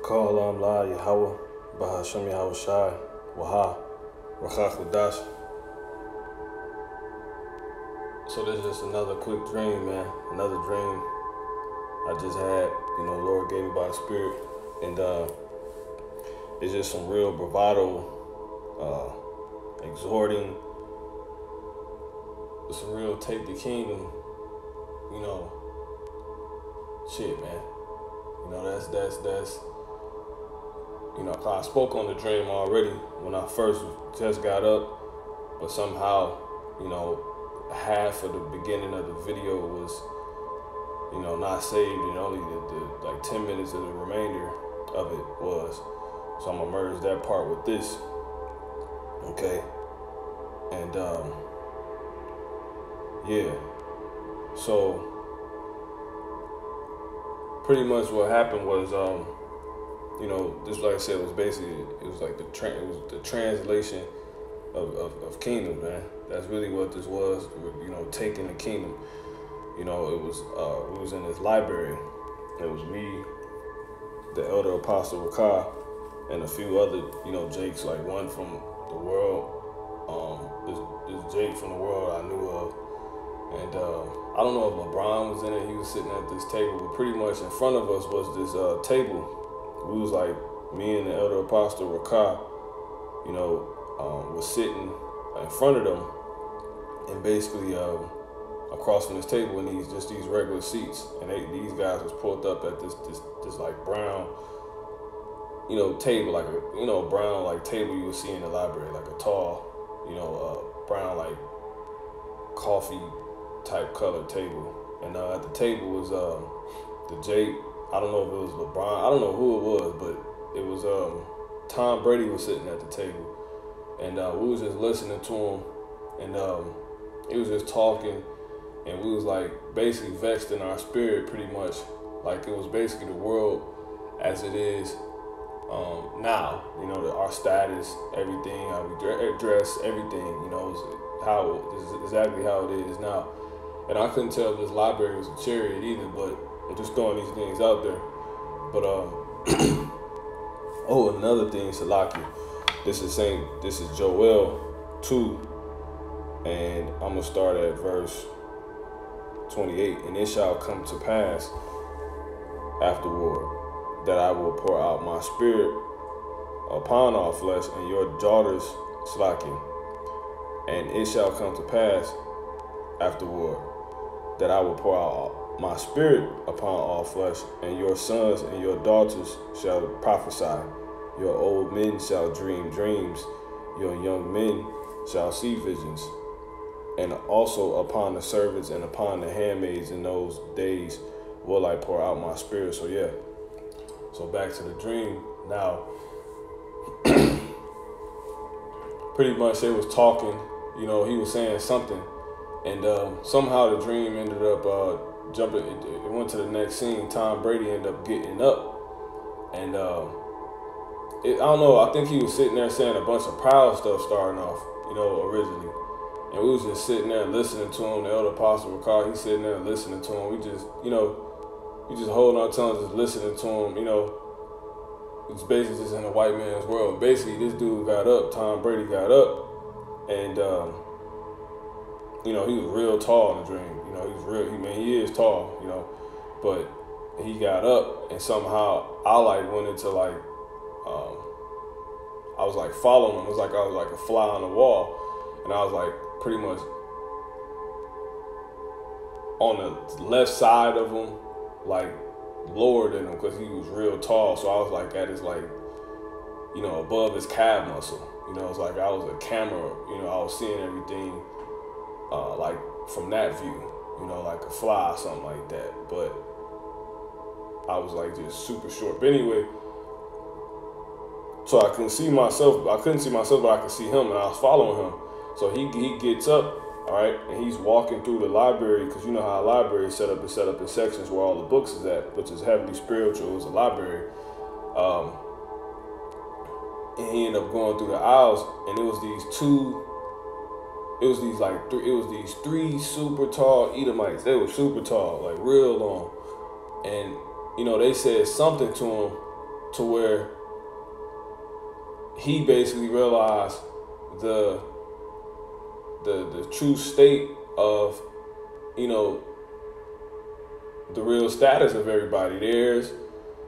Call La Yahweh, Bahashem Yahushai, Waha, Rawchaa Kudash. So this is just another quick dream, man. Another dream I just had, Lord gave me by the Spirit. And it's just some real bravado, exhorting, some real take the kingdom, shit, man. That's I spoke on the dream already when I first just got up, but somehow, half of the beginning of the video was, not saved, and only the like 10 minutes of the remainder of it was. So I'm gonna merge that part with this, okay? And yeah, so pretty much what happened was, this, like I said, was basically, it was like the translation of kingdom, man. That's really what this was, taking the kingdom. It was, we was in this library. It was me, the elder apostle Rawchaa, and a few other, Jakes, like one from the world, this Jake from the world I knew of. And I don't know if LeBron was in it. He was sitting at this table, but pretty much in front of us was this table. We was like, me and the elder apostle Rawchaa, was sitting in front of them, and basically across from this table, and these regular seats, and these guys was pulled up at this like brown, table, like a brown like table you would see in the library, like a tall, brown like coffee type colored table. And at the table was the Jake. I don't know if it was LeBron. I don't know who it was, but it was Tom Brady was sitting at the table, and we was just listening to him, and he was just talking, and we was like basically vexed in our spirit, pretty much, like it was basically the world as it is now. Our status, everything, how we dress, everything. This is exactly how it is now. And I couldn't tell if this library was a chariot either, but I'm just throwing these things out there. But oh, another thing, Salaki. This is Joel 2, and I'm gonna start at verse 28. And it shall come to pass afterward that I will pour out my spirit upon all flesh, and your daughters slacking. And it shall come to pass afterward that I will pour out my spirit upon all flesh, and your sons and your daughters shall prophesy. Your old men shall dream dreams. Your young men shall see visions. And also upon the servants and upon the handmaids in those days will I pour out my spirit. So yeah. So back to the dream now. Pretty much they was talking, he was saying something. And somehow the dream ended up jumping. It went to the next scene. Tom Brady ended up getting up, and I don't know. I think he was sitting there saying a bunch of proud stuff starting off, originally. And we was just sitting there listening to him. The elder apostle Rawchaa, he's sitting there listening to him. We just, we just holding our tongues, just listening to him. It's basically just in a white man's world. Basically, this dude got up. Tom Brady got up, and he was real tall in the dream. He was real. He is tall. But he got up, and somehow I went into I was like following him. It was like I was like a fly on the wall, and I was like pretty much on the left side of him, like lower than him because he was real tall. So I was like at his above his calf muscle. It's like I was a camera. I was seeing everything. Like from that view, like a fly or something like that. But I was like just super short. But anyway, so I couldn't see myself. But I could see him, and I was following him. So he gets up, all right, and he's walking through the library, because you know how a library is set up in sections where all the books is at, which is heavily spiritual. It's a library. And he ended up going through the aisles, and it was these three super tall Edomites. They were super tall, like real long. And, they said something to him, to where he basically realized the true state of, you know, the real status of everybody. There's,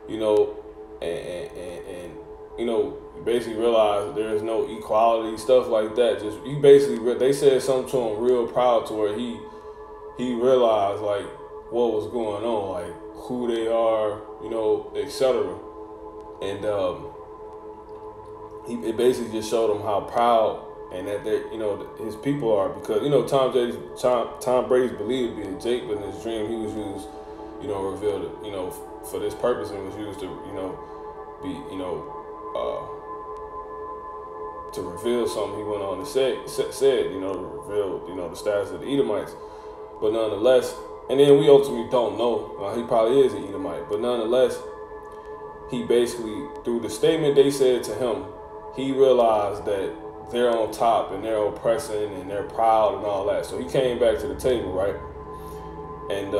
you know, and you know, basically realized there's no equality, stuff like that. Just he basically, they said something to him real proud to where he realized like what was going on, like who they are, you know, etc. And it basically just showed him how proud and that they, you know, his people are, because, you know, Tom Brady's believed to be a Jake, but in his dream he was used, you know, revealed, you know, for this purpose, and was used to, you know, be, you know, to reveal something. He went on to said, you know, reveal, you know, the status of the Edomites. But nonetheless, and then we ultimately don't know. He probably is an Edomite, but nonetheless, he basically, through the statement they said to him, he realized that they're on top and they're oppressing and they're proud and all that. So he came back to the table, right? And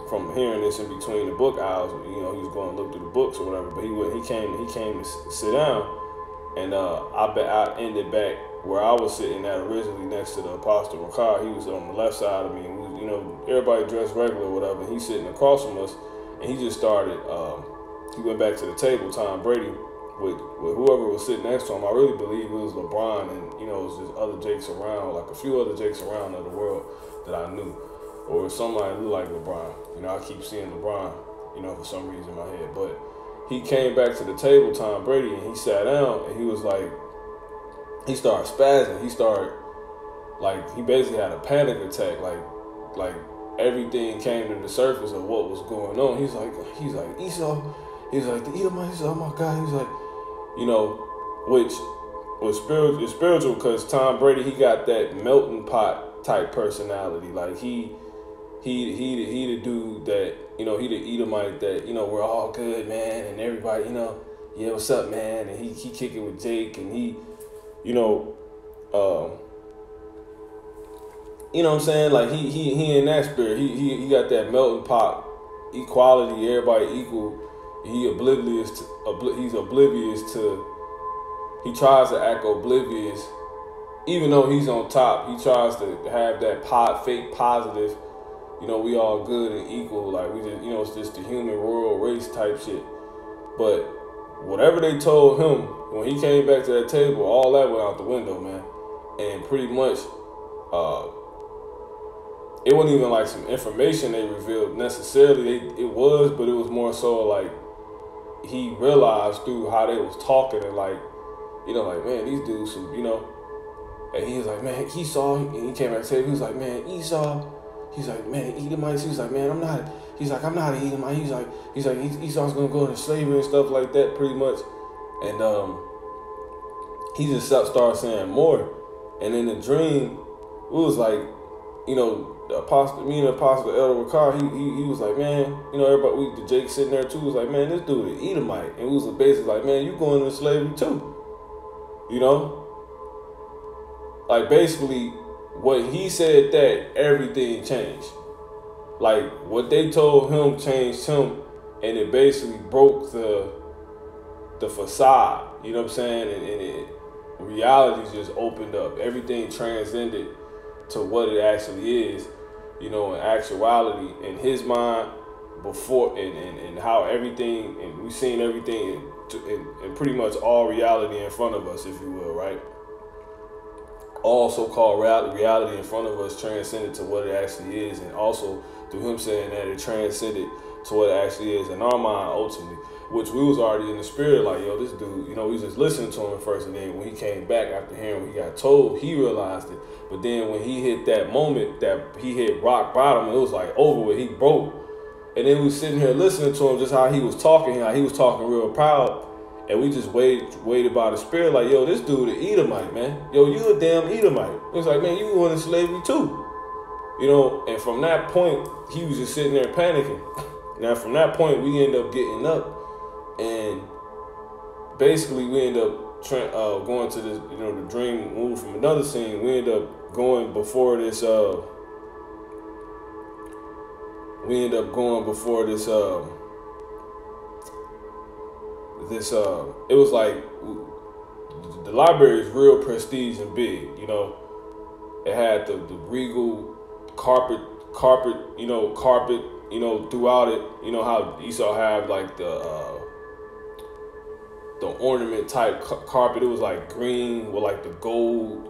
from hearing this in between the book hours, you know, he was going to look through the books or whatever. But he came to sit down, and I ended back where I was sitting at originally, next to the Apostle Rawchaa. He was on the left side of me, and we, you know, everybody dressed regular or whatever. And he's sitting across from us, and he just started. He went back to the table, Tom Brady, with whoever was sitting next to him. I really believe it was LeBron, and, you know, it was just other Jakes around, like a few other Jakes around of the world that I knew, or somebody who like LeBron. You know, I keep seeing LeBron, you know, for some reason in my head. But he came back to the table, Tom Brady, and he sat down, and he was like, he started spazzing. He started, like, he basically had a panic attack, like everything came to the surface of what was going on. He's like Esau. He's like, the Edomite. He's like, oh my God. He's like, you know, which was spiritual, because Tom Brady, he got that melting pot type personality. Like he the dude that, you know, he the Edomite that, you know, we're all good, man, and everybody, you know, yeah, what's up, man? And he kick it with Jake, and he, you know, you know what I'm saying? Like he in that spirit. He got that melting pot equality, everybody equal. He's oblivious to, he tries to act oblivious, even though he's on top. He tries to have that fake positive, you know, we all good and equal, like we just, you know, it's just the human royal race type shit. But whatever they told him, when he came back to that table, all that went out the window, man. And pretty much, it wasn't even like some information they revealed necessarily. It was, but it was more so like, he realized through how they was talking, and like, you know, like, man, these dudes, you know, and he was like, man, Esau, and he came back to table, he was like, man, Esau, he's like, man, Edomites, he's like, man, I'm not an Edomite, he's like, Esau's gonna go into slavery and stuff like that, pretty much. And he just started saying more, and in the dream, it was like, you know, me and the Apostle Elder Rawchaa, he was like, man, you know, everybody, the Jake sitting there too, was like, man, this dude is Edomite. And we was basically like, man, you going into slavery too. You know? Like, basically, what he said, that everything changed. Like, what they told him changed him, and it basically broke the facade. You know what I'm saying? And reality just opened up. Everything transcended to what it actually is, you know, in actuality, in his mind, before, and how everything, and we've seen everything in pretty much all reality in front of us, if you will, right? All so-called reality in front of us transcended to what it actually is, and also through him saying that it transcended to what it actually is in our mind ultimately, which we was already in the spirit, like, yo, this dude, you know, we was just listening to him at first, and then when he came back after hearing what he got told, he realized it. But then when he hit that moment that he hit rock bottom, it was like over with, he broke. And then we was sitting here listening to him, just how he was talking real proud, and we just waited by the spirit, like, yo, this dude an Edomite, man. Yo, you a damn Edomite. It was like, man, you going into slavery too. You know, and from that point, he was just sitting there panicking. Now, from that point, we end up getting up, and basically we end up going to this, you know, the dream moved from another scene. We end up going before this, this it was like the library is real prestige and big, you know. It had the regal carpet, you know, throughout it. You know how Esau have like the ornament type carpet. It was like green with like the gold,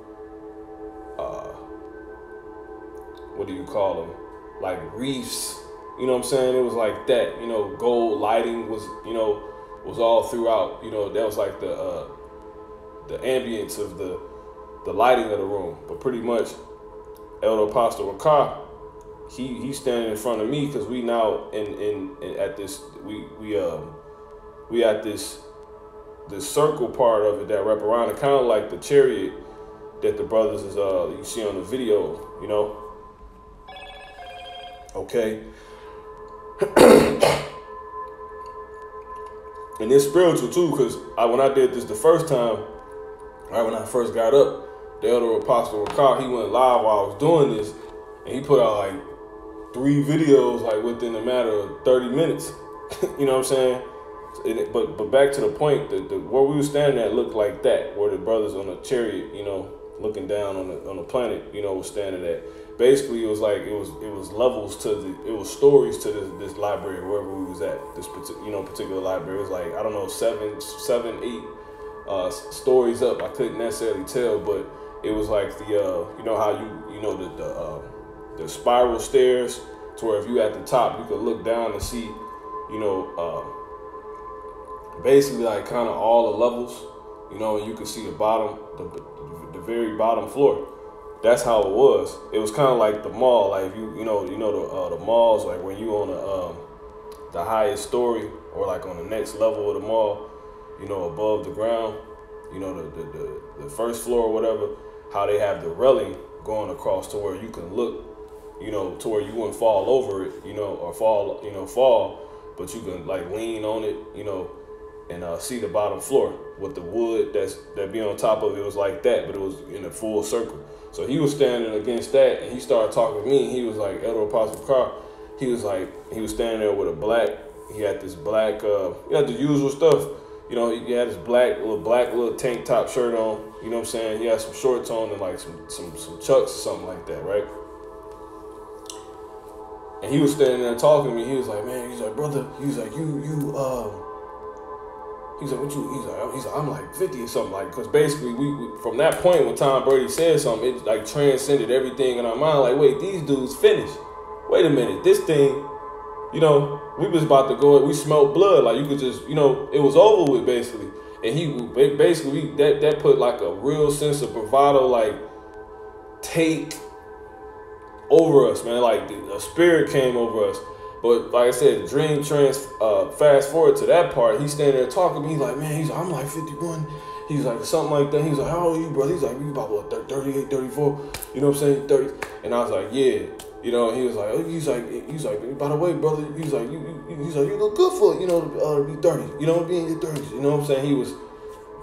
what do you call them? Like reefs. You know what I'm saying? It was like that. You know, gold lighting was, you know, was all throughout. You know, that was like the ambience of the lighting of the room. But pretty much, Elder Apostle Rawchaa, he's standing in front of me because we now in at this we at this circle part of it that wrap around it, kind of like the chariot that the brothers is you see on the video, you know. Okay. And it's spiritual too, because when I did this the first time, right when I first got up, the Elder Apostle Rawchaa, he went live while I was doing this, and he put out like 3 videos like within a matter of 30 minutes. You know what I'm saying? But back to the point, where we were standing at looked like that, where the brothers on the chariot, you know, looking down on the planet, you know, was standing at. Basically, it was like it was levels to it was stories to this library wherever we was at, this particular library. It was like, I don't know, 7, 8 stories up. I couldn't necessarily tell, but it was like the you know how you know the spiral stairs, to where if you at the top you could look down and see, you know, basically like kind of all the levels, you know, and you could see the bottom, the very bottom floor. That's how it was. It was kind of like the mall, like you know the malls, like when you on the highest story or like on the next level of the mall, you know, above the ground, you know, the first floor or whatever, how they have the railing going across to where you can look, you know, to where you wouldn't fall over it, you know, or fall, but you can like lean on it, you know, and see the bottom floor with the wood that be on top of it. It was like that, but it was in a full circle. So he was standing against that, and he started talking to me. And he was like, Elder Apostle Rawchaa, he was standing there with he had this black, he had the usual stuff. You know, he had his black little tank top shirt on. You know what I'm saying? He had some shorts on and like some chucks or something like that, right? And he was standing there talking to me. He was like, man, he's like, brother, he's like, he's like, what you? He's like, I'm like 50 or something, like, because basically we from that point when Tom Brady said something, it like transcended everything in our mind. Like, wait, these dudes finished. Wait a minute, this thing, you know, we was about to go. We smelled blood. Like, you could just, you know, it was over with basically. And he basically that put like a real sense of bravado, like take over us, man. Like a spirit came over us. But like I said, dream fast forward to that part, he's standing there talking to me. He's like, man, he's like, I'm like 51. He's like, something like that. He's like, how old are you, brother? He's like, you about what, 38, 34? You know what I'm saying? 30. And I was like, yeah. You know, he was like, he's like, by the way, brother, he's like, you look good for, you know, to be 30. You know, be in your 30s. You know what I'm saying? He was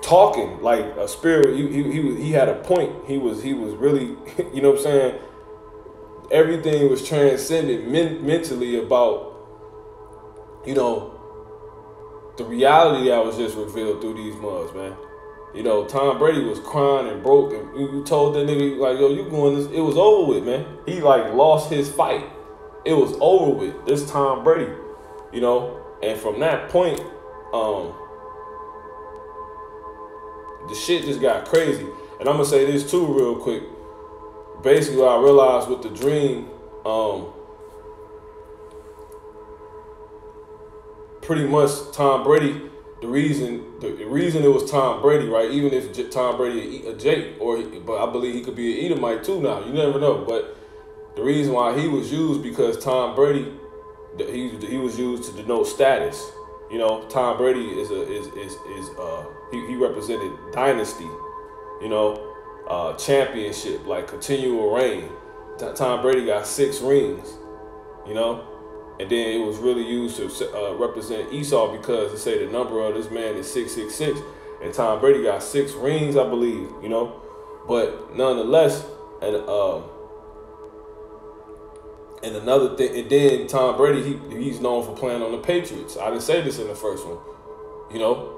talking like a spirit. He had a point. He was really, you know what I'm saying? Everything was transcended mentally about, you know, the reality that was just revealed through these mugs, man. You know, Tom Brady was crying and broke, and you told that nigga, like, yo, you going this, it was over with, man. He, like, lost his fight. It was over with. This Tom Brady, you know? And from that point, the shit just got crazy. And I'm going to say this, too, real quick. Basically, what I realized with the dream, pretty much Tom Brady, the reason it was Tom Brady, right? Even if Tom Brady a Jake, but I believe he could be an Edomite too now. You never know. But the reason why he was used, because Tom Brady, he was used to denote status. You know, Tom Brady he represented dynasty. You know. Championship, like continual reign. Tom Brady got 6 rings, you know, and then it was really used to represent Esau, because they say the number of this man is 666, and Tom Brady got 6 rings, I believe, you know. But nonetheless, and another thing, and then Tom Brady, he's known for playing on the Patriots. I didn't say this in the first one, you know.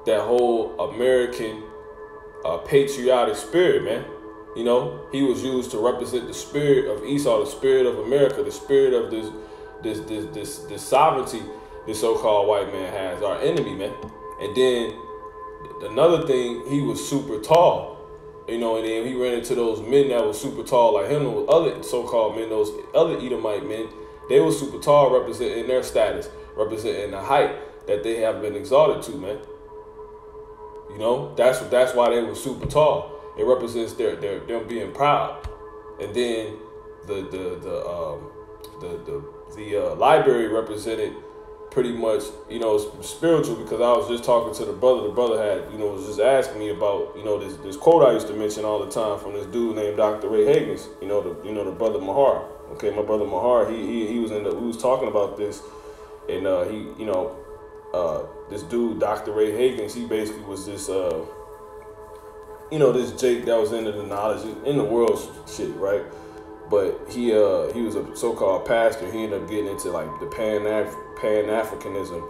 that whole American patriotic spirit, man. You know, he was used to represent the spirit of Esau, the spirit of America, the spirit of this sovereignty this so-called white man has, our enemy, man. And then another thing, he was super tall. You know, and then he ran into those men that were super tall like him, those other so-called men, those other Edomite men. They were super tall, representing their status, representing the height that they have been exalted to, man. You know, that's why they were super tall. It represents them being proud. And then the library represented pretty much, you know, spiritual, because I was just talking to the brother. The brother had, you know, was just asking me about, you know, this quote I used to mention all the time from this dude named Dr. Ray Higgins. You know, the brother Mahar. Okay, my brother Mahar. He was we was talking about this, and this dude Dr. Ray Higgins. He basically was this this Jake that was into the knowledge in the world shit, right? But he was a so-called pastor. He ended up getting into like the Pan-Africanism,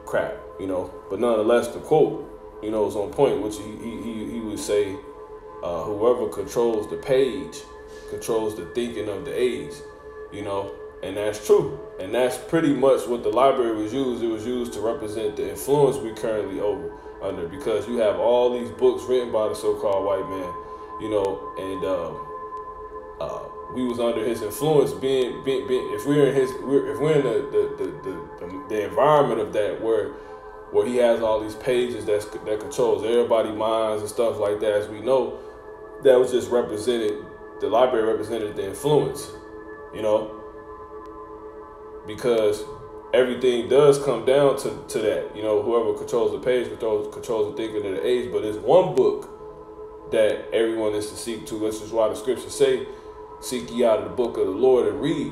crap, But nonetheless, the quote, is on point, which he would say, whoever controls the page controls the thinking of the age, and that's true. And that's pretty much what the library was used. It was used to represent the influence we currently under, because you have all these books written by the so-called white man, and we was under his influence. Being if we're in the environment of that, where he has all these pages that controls everybody's minds and stuff like that, as we know, that was just represented. The library represented the influence, because everything does come down to that. Whoever controls the page controls the thinking of the age. But it's one book that everyone is to seek to. This is why the scriptures say, "Seek ye out of the book of the Lord and read,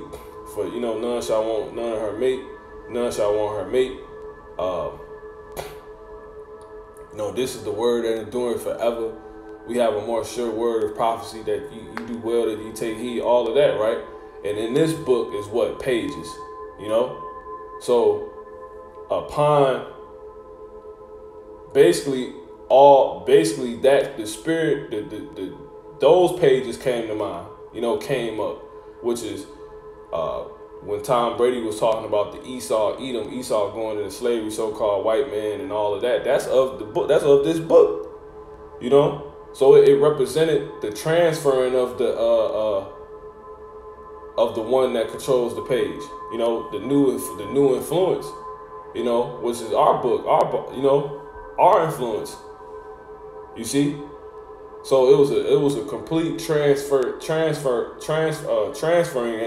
for none shall want none of her mate, none shall want her mate." This is the word that endureth forever. We have a more sure word of prophecy that you do well that you take heed, all of that, right? And in this book is what? Pages, So upon basically that the spirit, those pages came to mind, came up, which is when Tom Brady was talking about the Esau going into slavery, so-called white man and all of that. That's of the book. That's of this book, So it represented the transferring of the one that controls the page, the new influence, which is our book, our influence. You see, so it was a complete transferring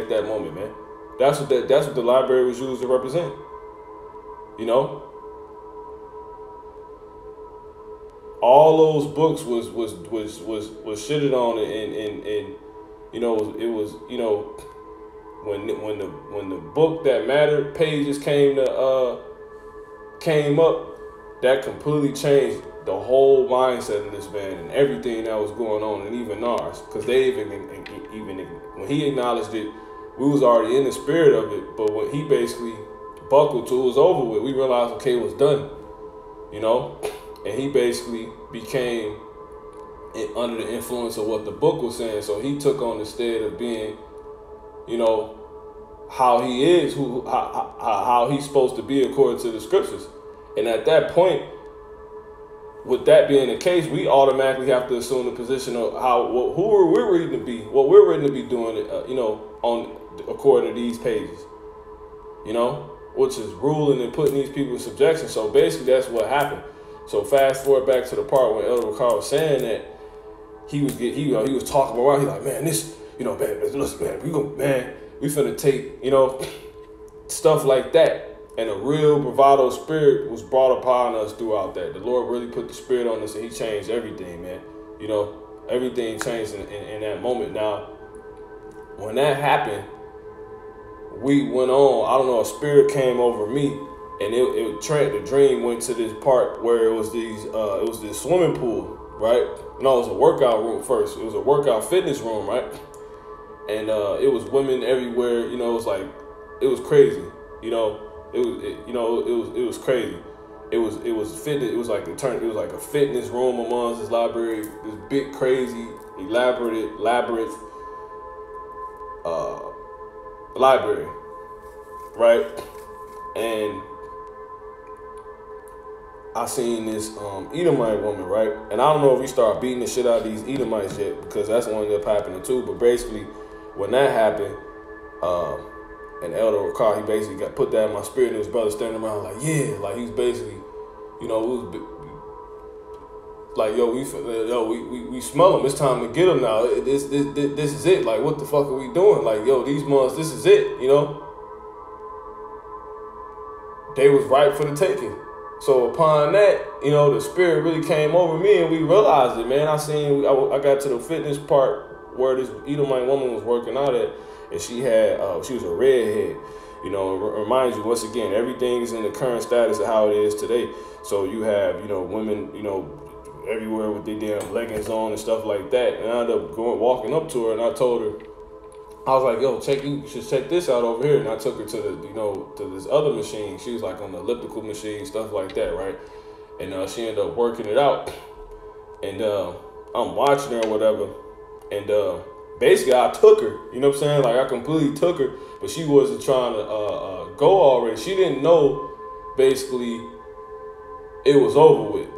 at that moment, man. That's what the library was used to represent, All those books was shitted on, and it was when the book that mattered pages came up, that completely changed the whole mindset of this man and everything that was going on, and even ours, because they even when he acknowledged it, we was already in the spirit of it. But when he basically buckled to it was over with, we realized, okay, it was done, and he basically became under the influence of what the book was saying. So he took on the stead of being, how he is, how he's supposed to be according to the scriptures. And at that point, with that being the case, we automatically have to assume the position of who we're written to be, what we're written to be doing, according to these pages, which is ruling and putting these people in subjection. So basically, that's what happened. So fast forward back to the part when Elder Ricard was saying that he was talking around. He's like, man, this, man, listen, man, we finna take, stuff like that. And a real bravado spirit was brought upon us throughout that. The Lord really put the spirit on us, and he changed everything, man. Everything changed in that moment. Now, when that happened, we went on. I don't know, a spirit came over me, and the dream went to this part where it was this swimming pool, right? No, it was a workout room first. It was a workout fitness room, right? And it was women everywhere. It was like, it was crazy. It was crazy. it was fitness. It was like it was like a fitness room amongst this library. This big, crazy, elaborate, labyrinth library, right? And I seen this Edomite woman, right? And I don't know if we start beating the shit out of these Edomites yet, because that's what ended up happening too. But basically, when that happened, and Elder Rawchaa, he basically put that in my spirit, and his brother standing around like, yeah, like he's basically, you know, it was like, we smell him. It's time to get him now. This is it. Like, what the fuck are we doing? Like, yo, these months, this is it. You know, they was ripe for the taking. So upon that, you know, the spirit really came over me, and we realized it, man. I got to the fitness part where this Edomite woman was working out at, and she was a redhead. You know, remind you once again, everything is in the current status of how it is today. So you have, you know, women, you know, everywhere with their damn leggings on and stuff like that. And I ended up walking up to her, and I told her, I was like, yo, you should check this out over here. And I took her to to this other machine. She was like on the elliptical machine, stuff like that, right? And she ended up working it out. And I'm watching her or whatever. And basically I took her, you know what I'm saying? Like I completely took her, but she wasn't trying to go already. She didn't know basically it was over with.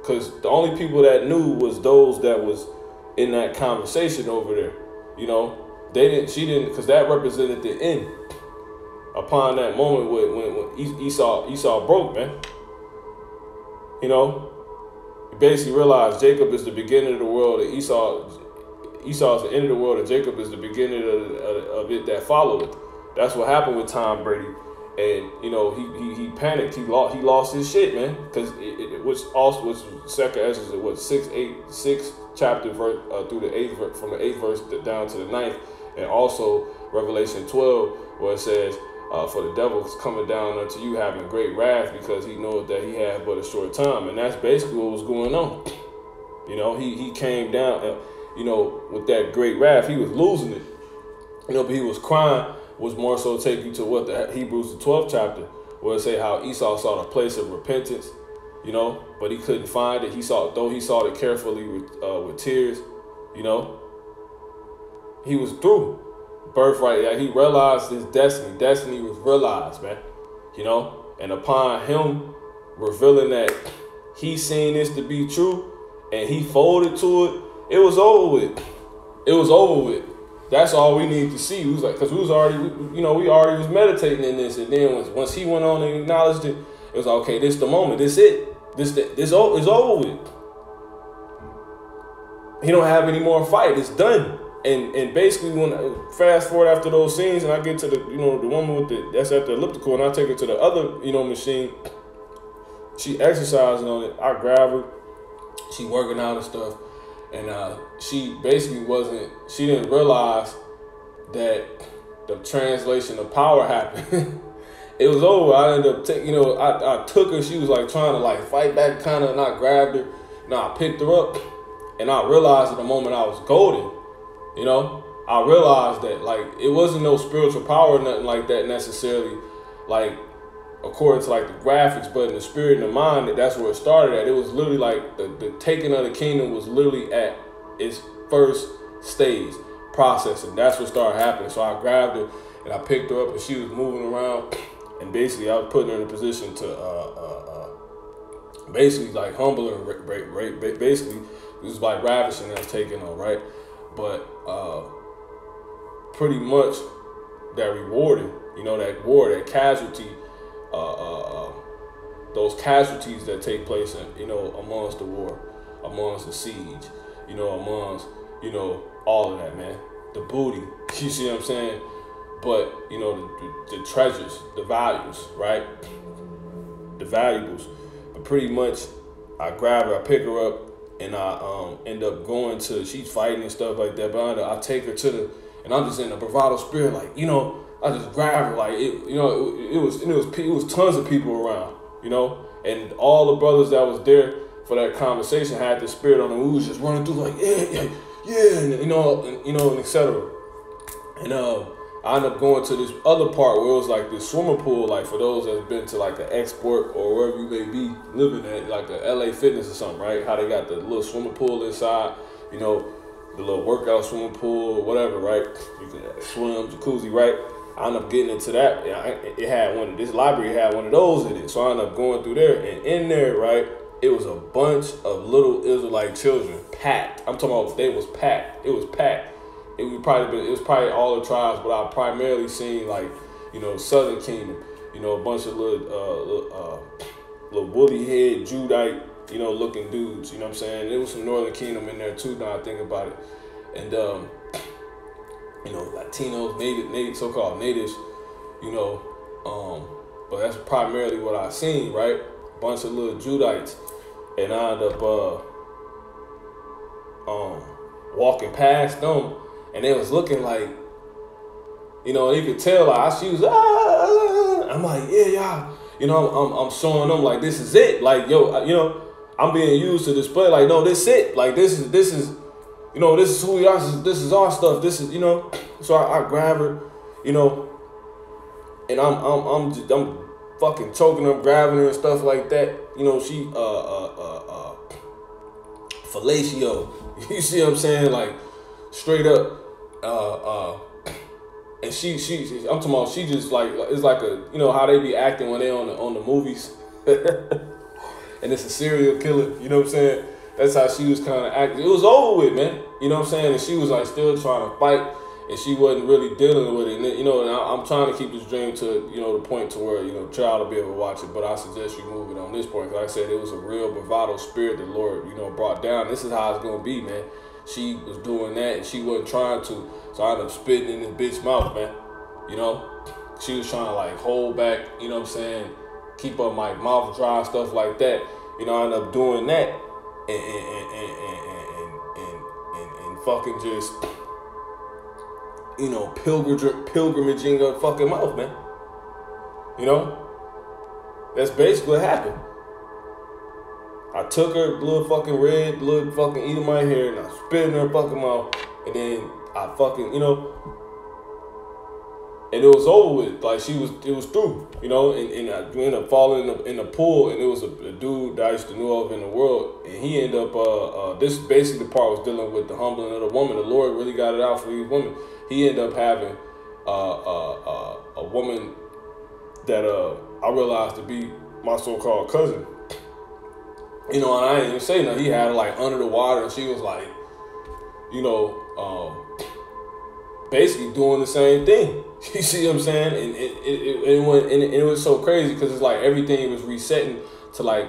Because the only people that knew was those that was in that conversation over there. You know, she didn't, because that represented the end. Upon that moment when Esau broke, man. You know, he basically realized Jacob is the beginning of the world, and Esau is the end of the world, and Jacob is the beginning of it that followed it. That's what happened with Tom Brady. And, you know, he panicked. He lost his shit, man. Because which second Ezra, it was 6 chapter verse through the 8th verse, from the 8th verse down to the 9th, and also Revelation 12, where it says, for the devil is coming down unto you having great wrath, because he knows that he had but a short time. And that's basically what was going on. You know, he came down, you know, with that great wrath. He was losing it. You know, but he was crying. Was more so take you to what the Hebrews, the 12th chapter, where it say how Esau sought a place of repentance, you know, but he couldn't find it. He sought it carefully with tears, you know. He was through birthright. Like, he realized his destiny. Destiny was realized, man, you know. And upon him revealing that he seen this to be true, and he folded to it, it was over with. It was over with. That's all we need to see. We was like, because we already was meditating in this, and then once he went on and acknowledged it, it was like, okay, this the moment, this it, this is over with. He don't have any more fight. It's done. And basically, when I fast forward after those scenes, and I get to the the woman that's at the elliptical, and I take her to the other machine. She exercising on it. I grab her. She working out and stuff. And she basically she didn't realize that the translation of power happened. It was over. I ended up I took her. She was like trying to like fight back kind of, and I grabbed her. And I picked her up. And I realized at the moment I was golden. You know, I realized that like it wasn't no spiritual power or nothing like that necessarily. Like, according to like the graphics, but in the spirit and the mind, that's where it started at. It was literally like the taking of the kingdom was literally at its first stage processing. That's what started happening. So I grabbed her and I picked her up, and she was moving around, and basically I was putting her in a position to basically like humble her. Basically it was like ravishing and taking her, right? But pretty much that rewarding, that war, that casualty. Those casualties that take place in, amongst the war, amongst the siege, amongst, all of that, man. The booty, you see what I'm saying? But, the treasures, the values, right? The valuables. But pretty much, I grab her, I pick her up, and I end up going to, she's fighting and stuff like that, but I take her to and I'm just in a bravado spirit, like, I just grabbed her, like it was tons of people around, and all the brothers that was there for that conversation had the spirit on them. We was just running through like yeah, and, and etc. And I ended up going to this other part where it was like this swimming pool, like for those that's been to like an export or wherever you may be living at, like a LA Fitness or something, right? How they got the little swimming pool inside, you know, the little workout swimming pool or whatever, right? You can swim, jacuzzi, right? I ended up getting into that. It had this library had one of those in it. So I ended up going through there, and in there, right, it was a bunch of little Israelite children, packed. I'm talking about they was packed. It was packed. It was probably all the tribes, but I primarily seen like, you know, Southern Kingdom, you know, a bunch of little woolly head Judite, you know, looking dudes. You know what I'm saying? There was some Northern Kingdom in there too. Now I think about it, and you know, Latinos, native, so-called natives, you know, but that's primarily what I seen, right? A bunch of little Judites, and I ended up walking past them, and they was looking like, you know, you could tell like she was, I'm like, yeah, y'all, you know, I'm showing them like this is it, like yo, you know, I'm being used to display like no, this it, like this is. You know, this is who we are. This is our stuff. This is, you know. So I grab her, you know, and I'm fucking choking her, grabbing her and stuff like that. You know, she fellatio. You see what I'm saying? Like straight up. And she I'm talking about she just like it's like a, you know how they be acting when they on the movies, and it's a serial killer. You know what I'm saying? That's how she was kind of acting. It was over with, man. You know what I'm saying? And she was like still trying to fight, and she wasn't really dealing with it. And you know, and I'm trying to keep this dream to, you know, the point to where, you know, child will be able to watch it. But I suggest you move it on this point. Like I said, it was a real bravado spirit the Lord, you know, brought down. This is how it's gonna be, man. She was doing that, and she wasn't trying to. So I ended up spitting in this bitch's mouth, man. You know, she was trying to like hold back. You know what I'm saying? Keep up my mouth dry, stuff like that. You know, I ended up doing that. And fucking just, you know, pilgrimaging her fucking mouth, man. You know? That's basically what happened. I took her little fucking eating my hair, and I spit in her fucking mouth, and then I fucking, you know, and it was over with. Like it was through, you know. And I ended up falling in the pool, and it was a dude that I used to know of in the world, and he ended up. This basically the part was dealing with the humbling of the woman. The Lord really got it out for these women. He ended up having a woman that I realized to be my so-called cousin. You know, and I didn't even say nothing. He had her like under the water, and she was like, you know, basically doing the same thing. You see what I'm saying? And it was so crazy because it's like everything was resetting to like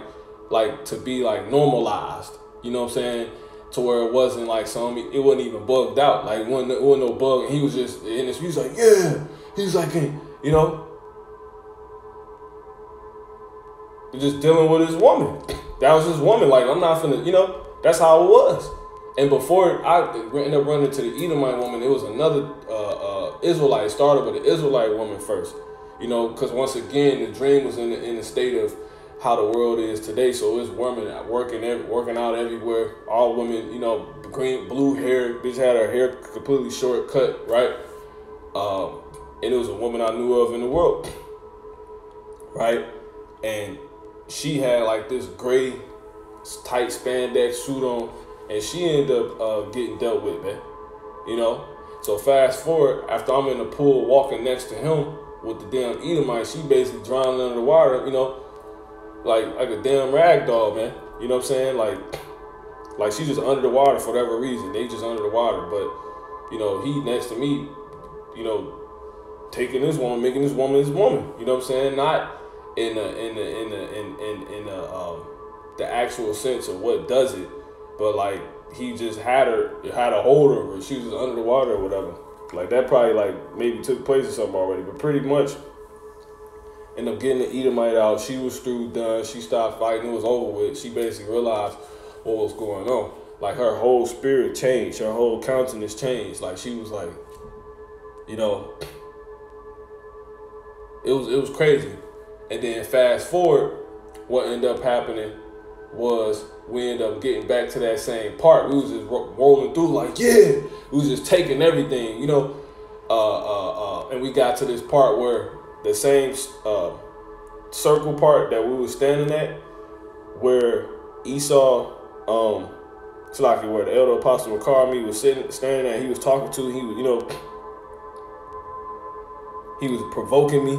to be like normalized. You know what I'm saying? To where it wasn't like it wasn't even bugged out. Like it wasn't no bug. And he was just in his. He was like, yeah. He was like, you know, just dealing with his woman. That was his woman. Like I'm not finna, you know. That's how it was. And before I ended up running to the Edomite woman, it was another Israelite. It started with an Israelite woman first, you know, because once again the dream was in the state of how the world is today. So it's women working out everywhere. All women, you know, blue hair. Bitch had her hair completely short cut, right? And it was a woman I knew of in the world, right? And she had like this gray tight spandex suit on. And she ended up getting dealt with, man. You know? So fast forward, after I'm in the pool walking next to him with the damn Edomite, she basically drowning under the water, you know, like a damn rag doll, man. You know what I'm saying? Like she just under the water for whatever reason. They just under the water. But, you know, he next to me, you know, taking this woman, making this woman his woman. You know what I'm saying? Not in the actual sense of what does it. But like he just had a hold of her. She was just under the water or whatever. Like that probably like maybe took place or something already. But pretty much ended up getting the Edomite out. She was through, done. She stopped fighting. It was over with. She basically realized what was going on. Like her whole spirit changed. Her whole countenance changed. Like she was like, you know, it was crazy. And then fast forward, what ended up happening was we ended up getting back to that same part. We was just rolling through like, yeah. We was just taking everything, you know. and we got to this part where the same circle part that we were standing at, where Esau, it's like where the elder apostle Rawchaa was standing at, he was talking to, he was, he was provoking me,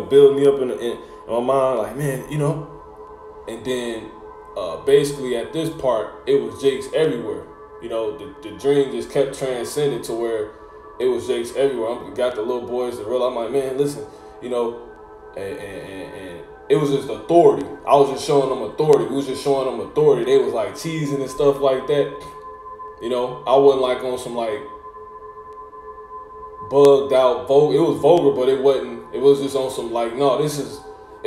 building me up in my mind, like, man, and then basically at this part, it was Jakes everywhere. The dream just kept transcending to where it was Jakes everywhere. I got the little boys to realize, I'm like, man, listen, and it was just authority. I was just showing them authority. We was just showing them authority. They was like teasing and stuff like that. I wasn't like on some like bugged out vulgar. It was vulgar, but it wasn't. It was just on some like, no, it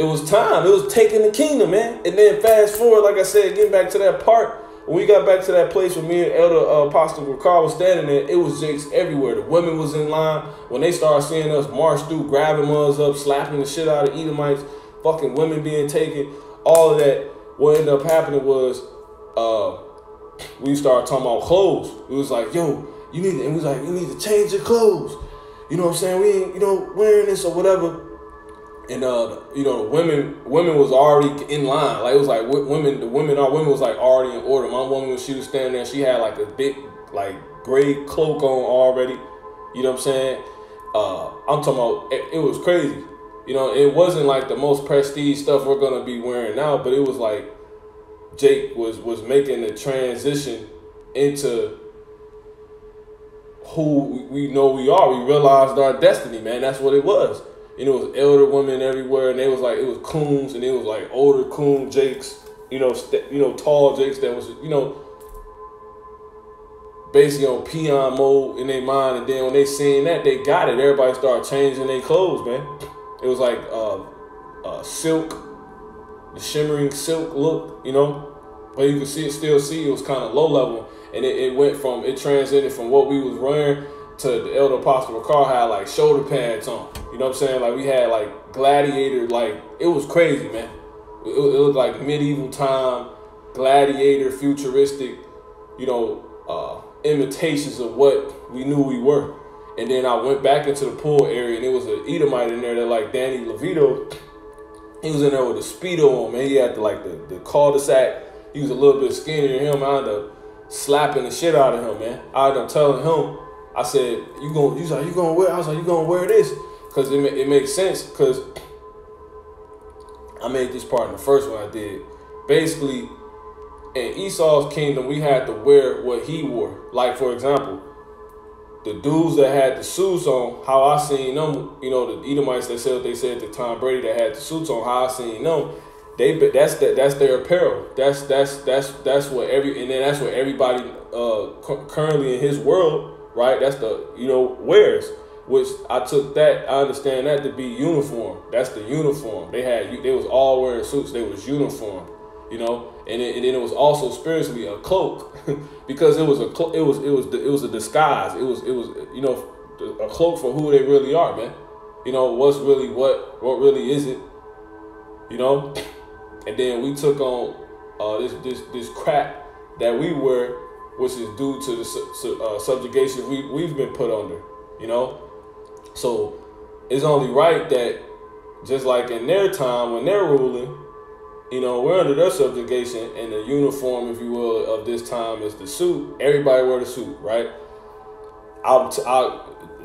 was time. It was taking the kingdom, man. And then fast forward, like I said, getting back to that part, when we got back to that place where me and Elder Apostle Rawchaa was standing there, it was Jakes everywhere. The women was in line. When they started seeing us march through, grabbing us up, slapping the shit out of Edomites, fucking women being taken, all of that, what ended up happening was we started talking about clothes. We was like, yo, you need to change your clothes. You know what I'm saying? We ain't, wearing this or whatever. And the women was already in line. Like, it was like our women was like already in order. My woman, when she was standing there, she had like a big like gray cloak on already. You know what I'm saying? I'm talking about it was crazy. It wasn't like the most prestige stuff we're gonna be wearing now, but it was like Jake was making the transition into who we know we are. We realized our destiny, man. That's what it was. It was elder women everywhere, and they was like, it was coons, and it was like older coon Jakes, tall Jakes that was, basically on peon mode in their mind. And then when they seen that, they got it. Everybody started changing their clothes, man. It was like silk, the shimmering silk look, but you could still see it was kind of low level, and it transcended from what we was wearing to the elder apostle Rawchaa had like shoulder pads on. You know what I'm saying? Like, we had like gladiator, like, it was crazy, man. It looked like medieval time, gladiator, futuristic, imitations of what we knew we were. And then I went back into the pool area, and there was an Edomite in there that, like, Danny LeVito, he was in there with a Speedo on, man. He had the cul-de-sac. He was a little bit skinnier than him. I ended up slapping the shit out of him, man. I ended up telling him, I said, you gonna wear this? Because it makes sense, because I made this part in the first one I did. Basically, in Esau's kingdom, we had to wear what he wore. Like, for example, the dudes that had the suits on, how I seen them, the Edomites that said what they said to Tom Brady that had the suits on, how I seen them, that's their apparel. That's what that's what everybody currently in his world, right? That's the wears. Which I understand that to be uniform. That's the uniform. They was all wearing suits. They was uniform, and then it was also spiritually a cloak, because it was a disguise. It was a cloak for who they really are, man. What's really what really is it, and then we took on this crap that we wear, which is due to the subjugation we've been put under, So it's only right that, just like in their time when they're ruling, we're under their subjugation, and the uniform, if you will, of this time is the suit. Everybody wear the suit, right?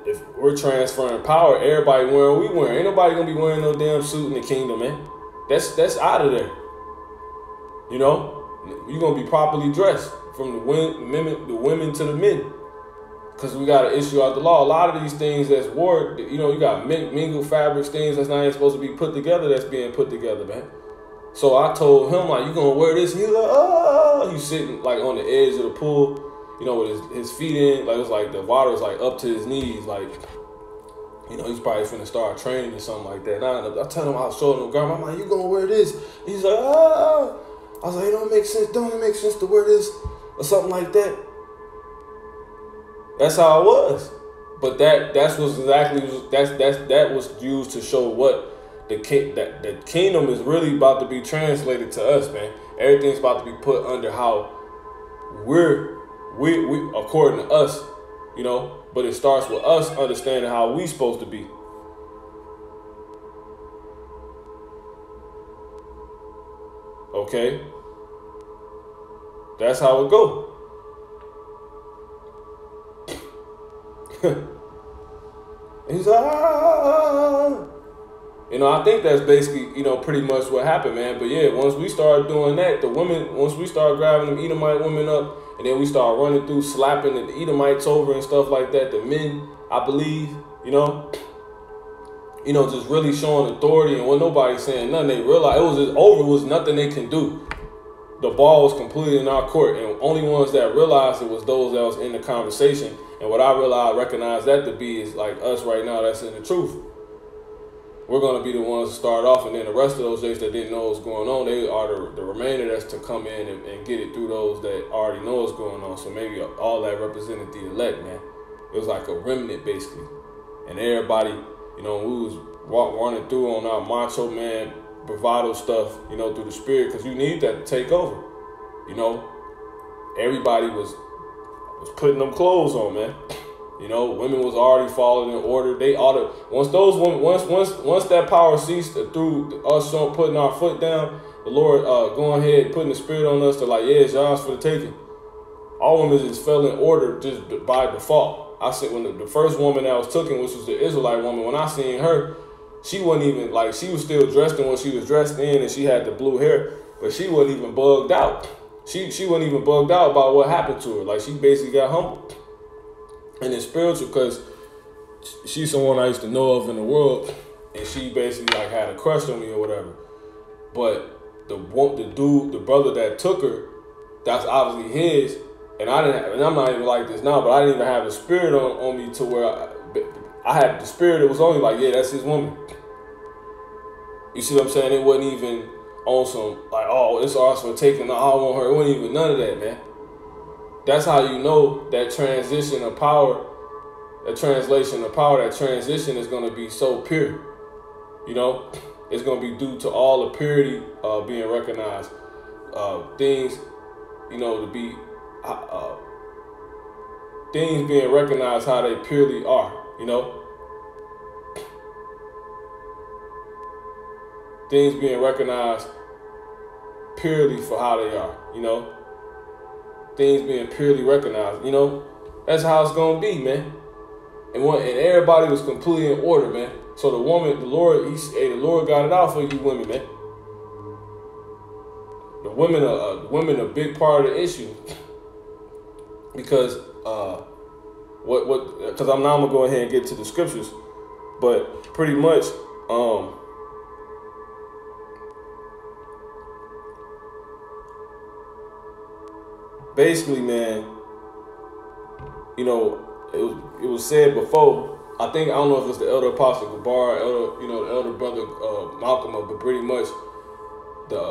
If we're transferring power, everybody wearing what we wearing. Ain't nobody gonna be wearing no damn suit in the kingdom, man. That's out of there. You're gonna be properly dressed, from the women to the men. Because we got to issue out the law. A lot of these things that's war, you got mingled fabrics, things that's not even supposed to be put together, that's being put together, man. So I told him, like, you going to wear this? And he was like, oh. He's sitting, like, on the edge of the pool, with his feet in. Like, it was like the water was, like, up to his knees. Like, he's probably finna start training or something like that. And I tell him, I was showing him, grandma, I'm like, you going to wear this? And he's like, ah. I was like, don't it make sense to wear this or something like that? That's how it was, but that was used to show what the kingdom is really about to be translated to us, man. Everything's about to be put under how we according to us, you know, but it starts with us understanding how we supposed to be. Okay? That's how it go. He's like, ah. You know, I think that's basically, you know, pretty much what happened, man. But yeah, once we started doing that, the women, once we started grabbing them Edomite women up, and then we started running through, slapping the Edomites over and stuff like that, the men, I believe, you know, just really showing authority, and when nobody's saying nothing, they realized it was just over. It was nothing they can do. The ball was completely in our court, and only ones that realized it was those that was in the conversation. And what I recognize that to be is like us right now that's in the truth. We're going to be the ones to start off, and then the rest of those days that didn't know what's going on, they are the remainder that's to come in and get it through those that already know what's going on. So maybe all that represented the elect, man. It was like a remnant, basically. And everybody, you know, we was running through on our macho, man, bravado stuff, you know, through the spirit, because you need that to take over. You know, everybody was putting them clothes on, man. You know, women was already following in order. They ought to, once those women, once that power ceased through us putting our foot down, the Lord going ahead putting the spirit on us to like, yeah, it's yours for the taking. All women just fell in order just by default. I said when the first woman that was taken, which was the Israelite woman, when I seen her, she wasn't even like, she was still dressed in what she was dressed in, and she had the blue hair, but she wasn't even bugged out. She wasn't even bugged out about what happened to her. Like, she basically got humbled. And it's spiritual because she's someone I used to know of in the world, and she basically like had a crush on me or whatever. But the brother that took her, that's obviously his. And I'm not even like this now, but I didn't even have the spirit on me to where I had the spirit. It was only like, yeah, that's his woman. You see what I'm saying? It wasn't even on some like, oh, it's ours for taking. No, I don't want her. It wasn't even none of that, man. That's how you know that transition of power, that translation of power, that transition is going to be so pure. You know, it's going to be due to all the purity being recognized. Things, you know, to be things being recognized how they purely are. You know, things being recognized purely for how they are. You know. Things being purely recognized, you know, that's how it's gonna be, man. And everybody was completely in order, man. So the Lord got it out for you women, man. The women a big part of the issue because because I'm now gonna go ahead and get to the scriptures, but pretty much basically, man, you know, it was said before. I don't know if it's the elder apostle Gabar, the elder brother Malcolm, but pretty much the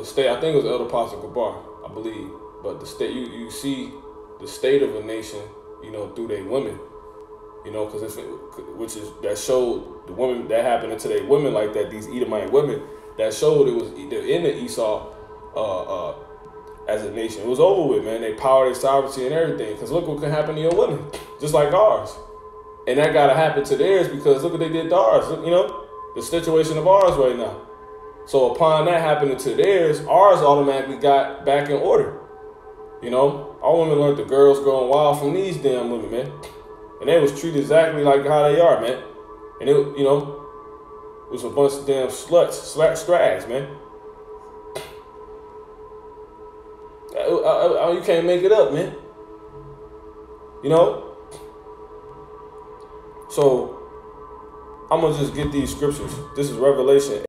state. I think it was elder apostle Gabar, I believe. But the state, you see the state of a nation, you know, through their women, you know, because that showed the women that happened to their women like that. These Edomite women that showed it was in the Esau. As a nation, it was over with, man. They power, their sovereignty, and everything. Because look what can happen to your women, just like ours. And that gotta happen to theirs because look what they did to ours. Look, you know, the situation of ours right now. So upon that happening to theirs, ours automatically got back in order. You know, our women learned the girls growing wild from these damn women, man. And they was treated exactly like how they are, man. And it, you know, it was a bunch of damn sluts, strags, man. You can't make it up, man. You know? So, I'm going to just get these scriptures. This is Revelation